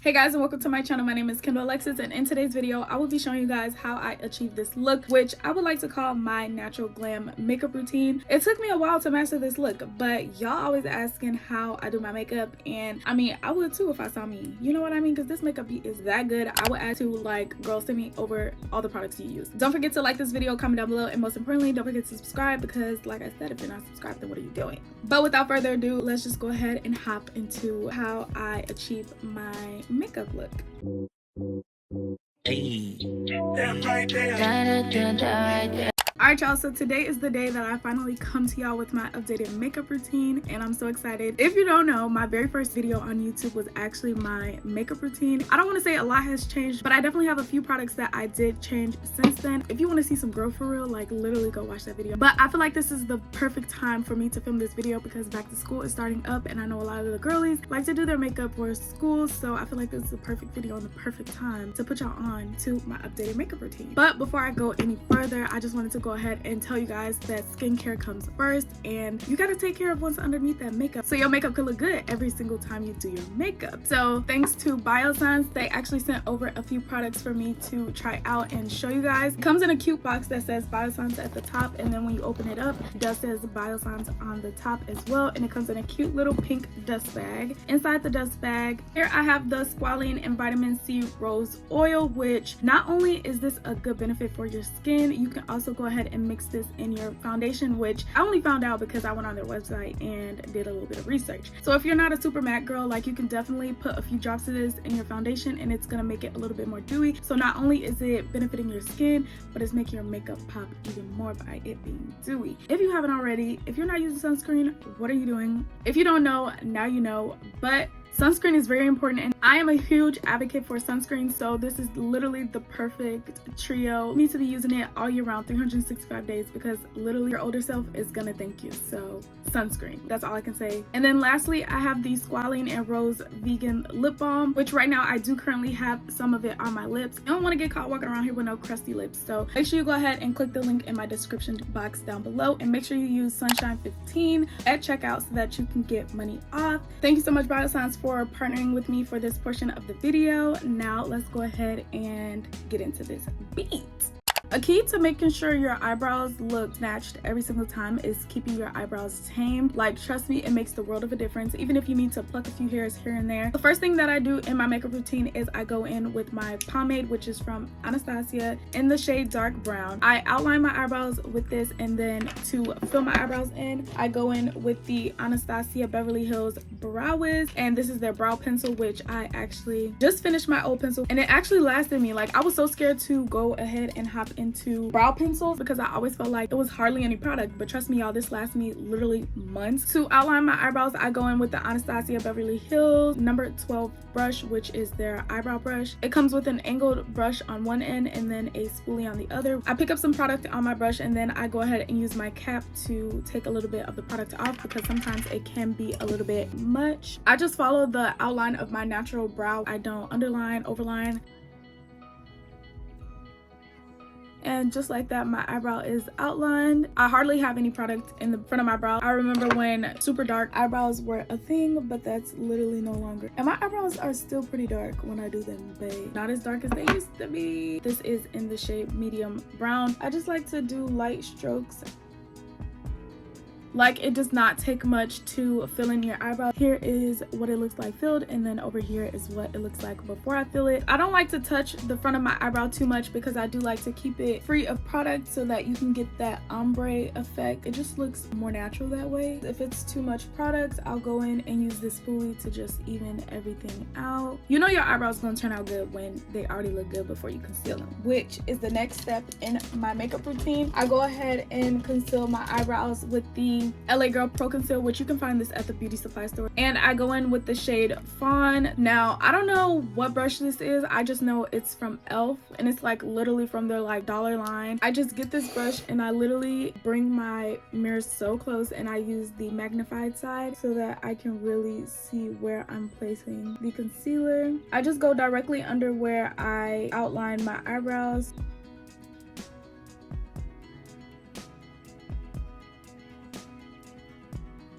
Hey guys, and welcome to my channel. My name is Kendall Alexis, and in today's video I will be showing you guys how I achieve this look, which I would like to call my natural glam makeup routine. It took me a while to master this look, but y'all always asking how I do my makeup, and I mean I would too if I saw me, you know what I mean, because this makeup is that good. I would add to, like, girl, send me over all the products you use. Don't forget to like this video, comment down below, and most importantly, don't forget to subscribe, because like I said, if you're not subscribed, then what are you doing? But without further ado, let's just go ahead and hop into how I achieve my makeup look. Hey. Alright y'all, so today is the day that I finally come to y'all with my updated makeup routine, and I'm so excited. If you don't know, my very first video on YouTube was actually my makeup routine. I don't want to say a lot has changed, but I definitely have a few products that I did change since then. If you want to see some growth for real, like literally go watch that video. But I feel like this is the perfect time for me to film this video because back to school is starting up, and I know a lot of the girlies like to do their makeup for school, so I feel like this is the perfect video and the perfect time to put y'all on to my updated makeup routine. But before I go any further, I just wanted to go ahead and tell you guys that skincare comes first, and you gotta take care of what's underneath that makeup so your makeup can look good every single time you do your makeup. So thanks to Biossance, they actually sent over a few products for me to try out and show you guys. It comes in a cute box that says Biossance at the top, and then when you open it up, it does says Biossance on the top as well, and it comes in a cute little pink dust bag. Inside the dust bag, here I have the Squalene and Vitamin C Rose Oil, which not only is this a good benefit for your skin, you can also go ahead and mix this in your foundation, which I only found out because I went on their website and did a little bit of research. So if you're not a super matte girl, like, you can definitely put a few drops of this in your foundation and it's gonna make it a little bit more dewy. So not only is it benefiting your skin, but it's making your makeup pop even more by it being dewy. If you haven't already, if you're not using sunscreen, what are you doing? If you don't know, now you know. But sunscreen is very important, and I am a huge advocate for sunscreen, so this is literally the perfect trio. You need to be using it all year round, 365 days, because literally your older self is gonna thank you. So sunscreen, that's all I can say. And then lastly, I have the Squalene and Rose Vegan Lip Balm, which right now I do currently have some of it on my lips. I don't want to get caught walking around here with no crusty lips, so make sure you go ahead and click the link in my description box down below, and make sure you use Sunshine 15 at checkout so that you can get money off. Thank you so much, Biossance, for partnering with me for this portion of the video. Now let's go ahead and get into this beat. A key to making sure your eyebrows look snatched every single time is keeping your eyebrows tamed. Like, trust me, it makes the world of a difference, even if you need to pluck a few hairs here and there. The first thing that I do in my makeup routine is I go in with my pomade, which is from Anastasia in the shade Dark Brown. I outline my eyebrows with this, and then to fill my eyebrows in, I go in with the Anastasia Beverly Hills Brow Wiz, and this is their brow pencil, which I actually just finished my old pencil, and it actually lasted me. Like, I was so scared to go ahead and hop into brow pencils because I always felt like it was hardly any product, but trust me y'all, this lasts me literally months. To outline my eyebrows, I go in with the Anastasia Beverly Hills number 12 brush, which is their eyebrow brush. It comes with an angled brush on one end and then a spoolie on the other. I pick up some product on my brush, and then I go ahead and use my cap to take a little bit of the product off because sometimes it can be a little bit much. I just follow the outline of my natural brow. I don't underline, overline. And just like that, my eyebrow is outlined. I hardly have any product in the front of my brow. I remember when super dark eyebrows were a thing, but that's literally no longer. And my eyebrows are still pretty dark when I do them, but not as dark as they used to be. This is in the shade medium brown. I just like to do light strokes. Like, it does not take much to fill in your eyebrow. Here is what it looks like filled, and then over here is what it looks like before I fill it. I don't like to touch the front of my eyebrow too much because I do like to keep it free of product so that you can get that ombre effect. It just looks more natural that way. If it's too much product, I'll go in and use this spoolie to just even everything out. You know your eyebrows gonna turn out good when they already look good before you conceal them, which is the next step in my makeup routine. I go ahead and conceal my eyebrows with the LA Girl Pro Conceal, which you can find this at the beauty supply store, and I go in with the shade Fawn. Now, I don't know what brush this is, I just know it's from ELF, and it's like literally from their like dollar line. I just get this brush and I literally bring my mirror so close, and I use the magnified side so that I can really see where I'm placing the concealer. I just go directly under where I outline my eyebrows.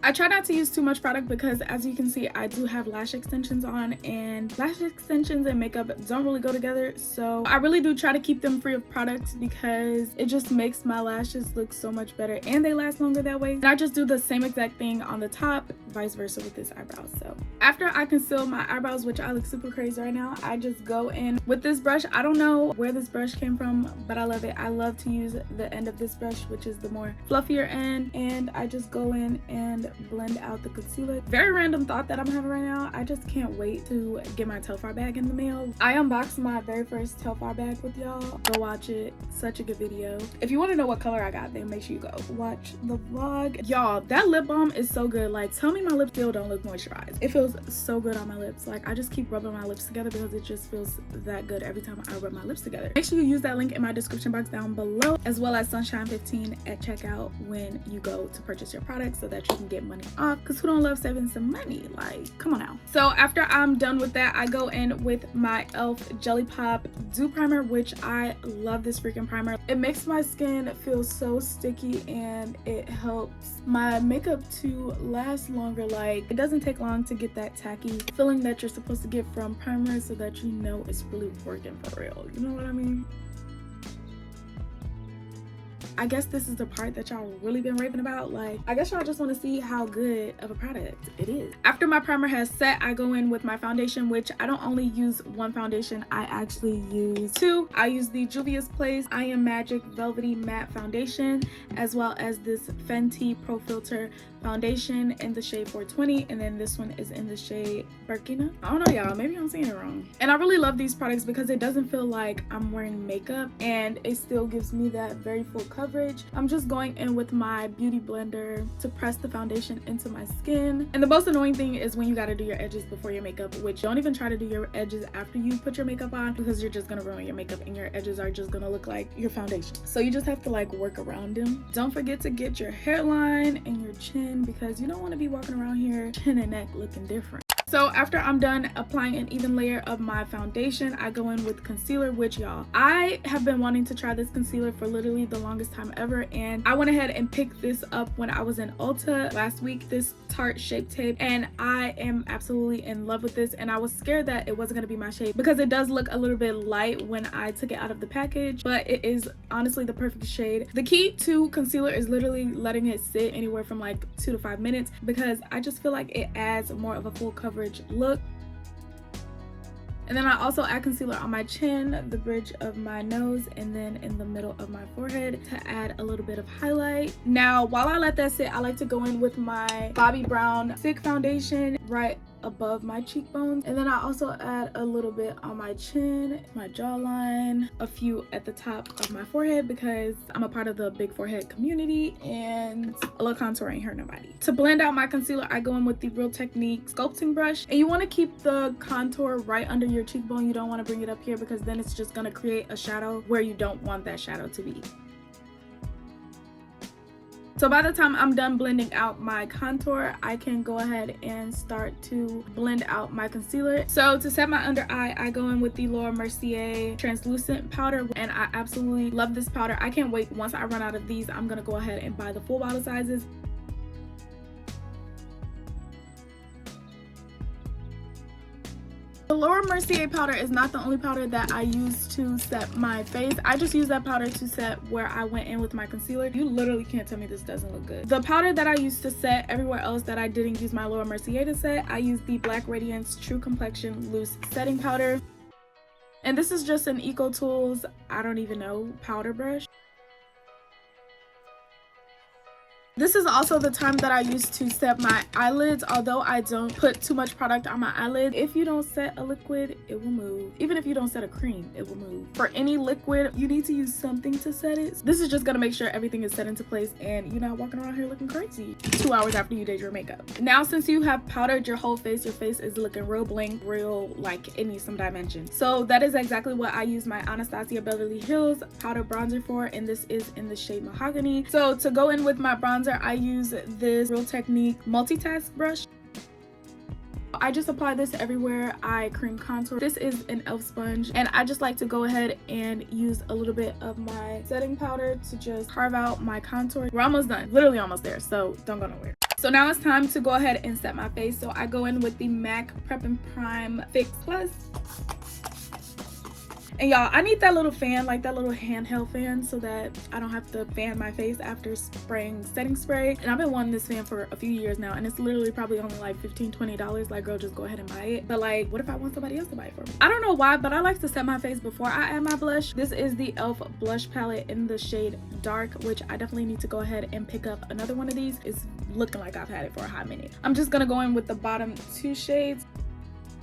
I try not to use too much product because, as you can see, I do have lash extensions on, and lash extensions and makeup don't really go together. So I really do try to keep them free of products because it just makes my lashes look so much better and they last longer that way. And I just do the same exact thing on the top, vice versa with this eyebrow. So after I conceal my eyebrows, which I look super crazy right now, I just go in with this brush. I don't know where this brush came from, but I love it. I love to use the end of this brush, which is the more fluffier end, and I just go in and blend out the concealer. Very random thought that I'm having right now. I just can't wait to get my Telfar bag in the mail. I unboxed my very first Telfar bag with y'all. Go watch it. Such a good video. If you want to know what color I got, then make sure you go watch the vlog. Y'all, that lip balm is so good. Like, tell me my lips still don't look moisturized. It feels so good on my lips. Like, I just keep rubbing my lips together because it just feels that good every time I rub my lips together. Make sure you use that link in my description box down below, as well as Sunshine 15 at checkout when you go to purchase your product, so that you can get money off, because who don't love saving some money? Like, come on now. So after I'm done with that, I go in with my e.l.f. Jelly Pop Dew Primer, which I love this freaking primer. It makes my skin feel so sticky and it helps my makeup to last longer. Like, it doesn't take long to get that tacky feeling that you're supposed to get from primer, so that you know it's really working for real. You know what I mean? I guess this is the part that y'all really been raving about. Like, I guess y'all just want to see how good of a product it is. After my primer has set, I go in with my foundation, which I don't only use one foundation, I actually use two. I use the Juvia's Place I Am Magic Velvety Matte Foundation, as well as this Fenty Pro Filter foundation in the shade 420, and then this one is in the shade Burkina. I don't know, y'all, maybe I'm saying it wrong. And I really love these products because it doesn't feel like I'm wearing makeup, and it still gives me that very full coverage. I'm just going in with my beauty blender to press the foundation into my skin. And the most annoying thing is when you got to do your edges before your makeup, which don't even try to do your edges after you put your makeup on, because you're just gonna ruin your makeup and your edges are just gonna look like your foundation. So you just have to like work around them. Don't forget to get your hairline and your chin, because you don't want to be walking around here chin and neck looking different. So after I'm done applying an even layer of my foundation, I go in with concealer, which, y'all, I have been wanting to try this concealer for literally the longest time ever, and I went ahead and picked this up when I was in Ulta last week, this Tarte Shape Tape, and I am absolutely in love with this. And I was scared that it wasn't going to be my shade because it does look a little bit light when I took it out of the package, but it is honestly the perfect shade. The key to concealer is literally letting it sit anywhere from like 2 to 5 minutes, because I just feel like it adds more of a full coverage look. And then I also add concealer on my chin, the bridge of my nose, and then in the middle of my forehead to add a little bit of highlight. Now, while I let that sit, I like to go in with my Bobbi Brown Thick Foundation right above my cheekbones, and then I also add a little bit on my chin, my jawline, a few at the top of my forehead, because I'm a part of the big forehead community and a little contour ain't hurt nobody. To blend out my concealer, I go in with the Real Technique sculpting brush, and you want to keep the contour right under your cheekbone. You don't want to bring it up here, because then it's just going to create a shadow where you don't want that shadow to be. So by the time I'm done blending out my contour, I can go ahead and start to blend out my concealer. So to set my under eye, I go in with the Laura Mercier translucent powder, and I absolutely love this powder. I can't wait. Once I run out of these, I'm gonna go ahead and buy the full bottle sizes. The Laura Mercier powder is not the only powder that I use to set my face. I just use that powder to set where I went in with my concealer. You literally can't tell me this doesn't look good. The powder that I used to set everywhere else that I didn't use my Laura Mercier to set, I used the Black Radiance True Complexion Loose Setting Powder. And this is just an Eco Tools, I don't even know, powder brush. This is also the time that I use to set my eyelids, although I don't put too much product on my eyelid. If you don't set a liquid, it will move. Even if you don't set a cream, it will move. For any liquid, you need to use something to set it. This is just gonna make sure everything is set into place and you're not walking around here looking crazy 2 hours after you did your makeup. Now, since you have powdered your whole face, your face is looking real bling, real like it needs some dimension. So that is exactly what I use my Anastasia Beverly Hills powder bronzer for, and this is in the shade Mahogany. So to go in with my bronzer, I use this Real Technique multitask brush. I just apply this everywhere I cream contour. This is an e.l.f. sponge, and I just like to go ahead and use a little bit of my setting powder to just carve out my contour. We're almost done, literally almost there, so don't go nowhere. So now it's time to go ahead and set my face. So I go in with the MAC Prep and Prime Fix Plus. And y'all, I need that little fan, like that little handheld fan, so that I don't have to fan my face after spraying setting spray. And I've been wanting this fan for a few years now, and it's literally probably only like $15-20. Like, girl, just go ahead and buy it. But like, what if I want somebody else to buy it for me? I don't know why, but I like to set my face before I add my blush. This is the e.l.f. blush palette in the shade Dark, which I definitely need to go ahead and pick up another one of these. It's looking like I've had it for a hot minute. I'm just gonna go in with the bottom 2 shades.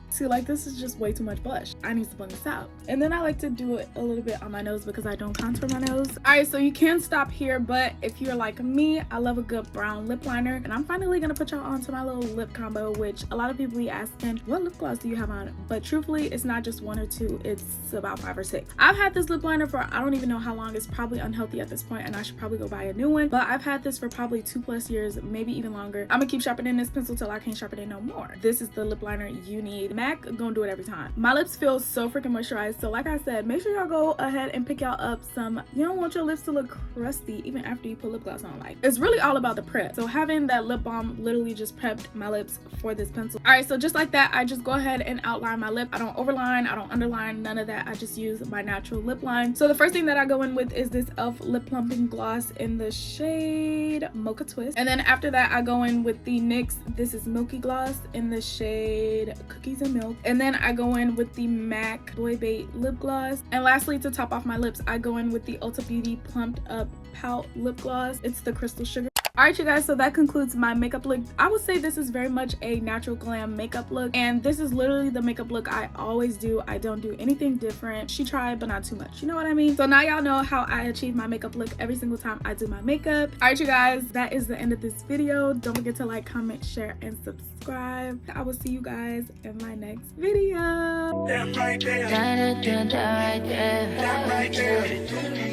See, like, this is just way too much blush. I need to blend this out. And then I like to do it a little bit on my nose because I don't contour my nose. All right, so you can stop here, but if you're like me, I love a good brown lip liner. And I'm finally gonna put y'all onto my little lip combo, which a lot of people be asking, what lip gloss do you have on? But truthfully, it's not just 1 or 2, it's about 5 or 6. I've had this lip liner for I don't even know how long. It's probably unhealthy at this point, and I should probably go buy a new one. But I've had this for probably 2+ years, maybe even longer. I'm gonna keep sharpening this pencil till I can't sharpen it no more. This is the lip liner you need. MAC gonna do it every time. My lips feel so freaking moisturized, so like I said, make sure y'all go ahead and pick y'all up some. You don't want your lips to look crusty even after you put lip gloss on. Like, it's really all about the prep. So having that lip balm literally just prepped my lips for this pencil. All right, so just like that, I just go ahead and outline my lip. I don't overline, I don't underline, none of that. I just use my natural lip line. So the first thing that I go in with is this e.l.f. lip plumping gloss in the shade Mocha Twist, and then after that I go in with the NYX This Is Milky gloss in the shade Cookies and Milk, and then I go in with the MAC Boy Bait lip gloss, and lastly, to top off my lips, I go in with the Ulta Beauty Plumped Up Pout lip gloss. It's the Crystal Sugar. All right, you guys, so that concludes my makeup look. I would say this is very much a natural glam makeup look, and this is literally the makeup look I always do. I don't do anything different. She tried, but not too much, you know what I mean? So now y'all know how I achieve my makeup look every single time I do my makeup. All right, you guys, that is the end of this video. Don't forget to like, comment, share, and subscribe. I will see you guys in my next video. That right there. That right there. That right there.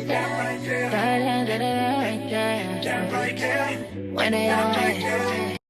That right there. That right there. When